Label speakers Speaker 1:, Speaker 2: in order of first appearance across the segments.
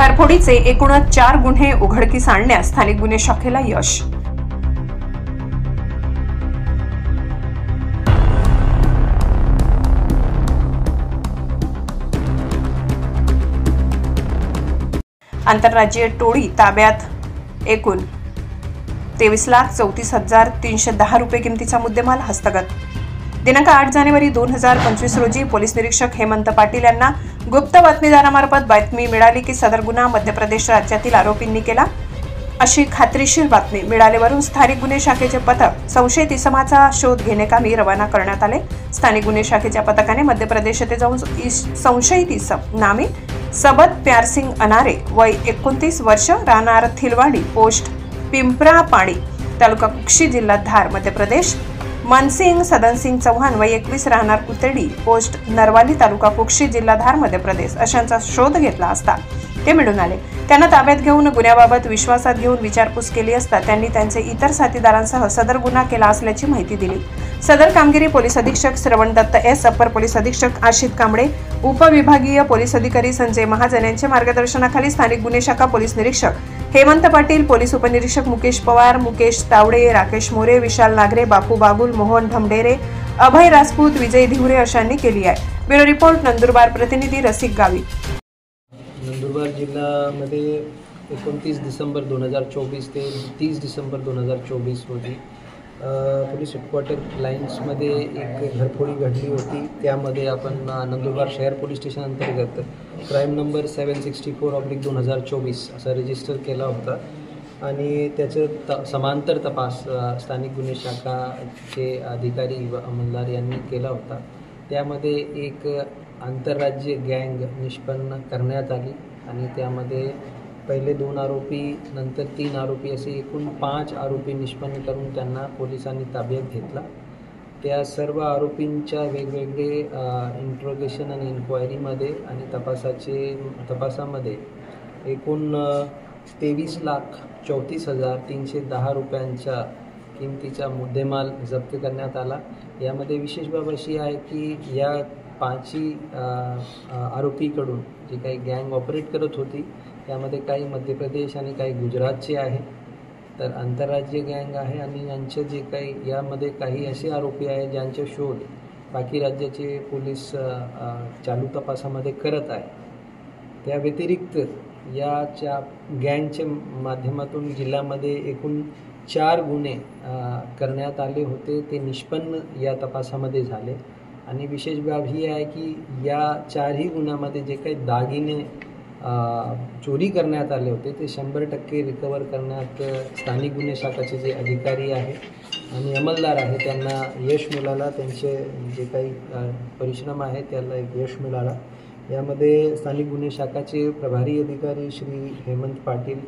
Speaker 1: घरफोडीचे एकूणच 4 गुन्हे उघडकीस आणण्यास स्थानिक गुन्हे शाखेला यश। आंतरराज्यीय टोळी ताब्यात। एकूण 23,34,310 रुपये किमतीचा मुद्देमाल हस्तगत। दिनांक 8 जानेवारी 2025 रोजी पोलीस निरीक्षक हेमंत पाटील यांना गुप्त बातमीदारामार्फत बातमी मिळाली की सदर गुन्हा मध्य प्रदेश राज्यातील आरोपींनी केला अशी खात्रीशीर बातमी मिळाल्यावरून स्थानिक गुन्हे शाखेचे पथक संशयित इसमाचा शोध घेण्याकामी रवाना करण्यात आले। स्थानिक गुन्हे शाखेच्या पथकाने मध्य प्रदेश येथे जाऊन संशयित इसम नामी सबत प्यारसिंग अनारे वय 29 वर्ष राहणार थिलवाडी पोस्ट पिंपरा पाणी तालुका कुक्षी जिल्हा धार मध्य प्रदेश, मनसिंग सदनसिंग चौहान वय 21 राहणार कुतेडी पोस्ट नरवाली तालुका कुक्षी जिल्हा धार मध्य प्रदेश अशांचा शोध घेतला असता ते मिळून आले। त्यांना ताब्यात घेऊन गुन्ह्याबाबत विश्वासात घेऊन विचारपूस केली असता त्यांनी त्यांचे इतर साथीदारांसह सदर गुन्हा केला असल्याची माहिती दिली। सदर कामगिरी पोलीस अधीक्षक श्रवण दत्त एस, अपर पोलीस अधीक्षक आशित कांबळे, उपविभागीय पोलीस अधिकारी संजय महाजन यांच्या मार्गदर्शनाखाली स्थानिक गुन्हे शाखा पोलीस निरीक्षक हेमंत पाटील, पोलीस उपनिरीक्षक मुकेश पवार, मुकेश तावडे, राकेश मोरे, विशाल नागरे, बापू बागुल, मोहन ढमडेरे, अभय राजपूत, विजय धिवरे अशांनी केली आहे। ब्युरो रिपोर्ट नंदुरबार, प्रतिनिधी रसिक गावी।
Speaker 2: नंदुरबार जिल्ह्यामध्ये 29 डिसेंबर 2024 ते 30 डिसेंबर 2024 रोजी पोलीस हेडक्वार्टर लाईन्समध्ये एक घरफोडी घडली होती। त्यामध्ये आपण नंदुरबार शहर पोलीस स्टेशन अंतर्गत क्राईम नंबर 764/2024 असा रजिस्टर केला होता आणि त्याचं समांतर तपास स्थानिक गुन्हे शाखाचे अधिकारी व अंमलदार यांनी केला होता। त्यामध्ये एक आंतरराज्य गँग निष्पन्न करण्यात आली आणि त्यामध्ये पहिले 2 आरोपी नंतर 3 आरोपी असे एकूण 5 आरोपी निष्पन्न करून त्यांना पोलिसांनी ताब्यात घेतला। त्या सर्व आरोपींच्या वेगवेगळे इंट्रोगेशन आणि इन्क्वायरीमध्ये आणि तपासामध्ये एकूण 23,34,310 रुपयांच्या किमतीचा मुद्देमाल जप्त करण्यात आला। यामध्ये विशेष बाब अशी आहे की या 5 आरोपीकडून जी काही गँग ऑपरेट करत होती त्यामध्ये काही मध्य प्रदेश आणि काही गुजरातचे आहे, तर आंतरराज्य गँग आहे आणि यांचे जे काही यामध्ये काही असे आरोपी आहेत ज्यांचे शोध बाकी राज्याचे पोलीस चालू तपासामध्ये करत आहे। त्या व्यतिरिक्त याच्या गँगच्या माध्यमातून जिल्ह्यामध्ये एकूण 4 गुन्हे करण्यात आले होते, ते निष्पन्न या तपासामध्ये झाले आणि विशेष बाब ही आहे की या 4ही गुन्ह्यामध्ये जे काही दागिने चोरी करण्यात आले होते ते 100% रिकवर करण्यात स्थानिक गुन्हे शाखाचे जे अधिकारी आहे आणि अंमलदार आहे त्यांना यश मिळाला। त्यांचे जे काही परिश्रम आहे त्याला एक यश मिळाला। यामध्ये स्थानिक गुन्हे शाखाचे प्रभारी अधिकारी श्री हेमंत पाटील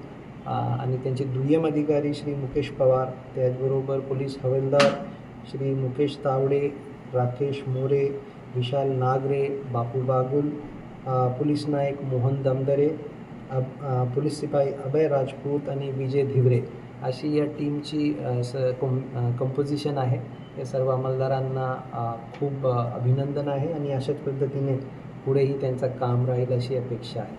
Speaker 2: आणि त्यांचे दुय्यम अधिकारी श्री मुकेश पवार, त्याचबरोबर पोलीस हवालदार श्री मुकेश तावडे, राकेश मोरे, विशाल नागरे, बापू बागुल, पोलीस नायक मोहन दमदरे, पोलीस सिपाई अभय राजपूत आणि विजय धिवरे अशी या टीमची कंपोजिशन आहे। या सर्व अंमलदारांना खूप अभिनंदन आहे आणि अशाच पद्धतीने पुढेही त्यांचं काम राहील अशी अपेक्षा आहे।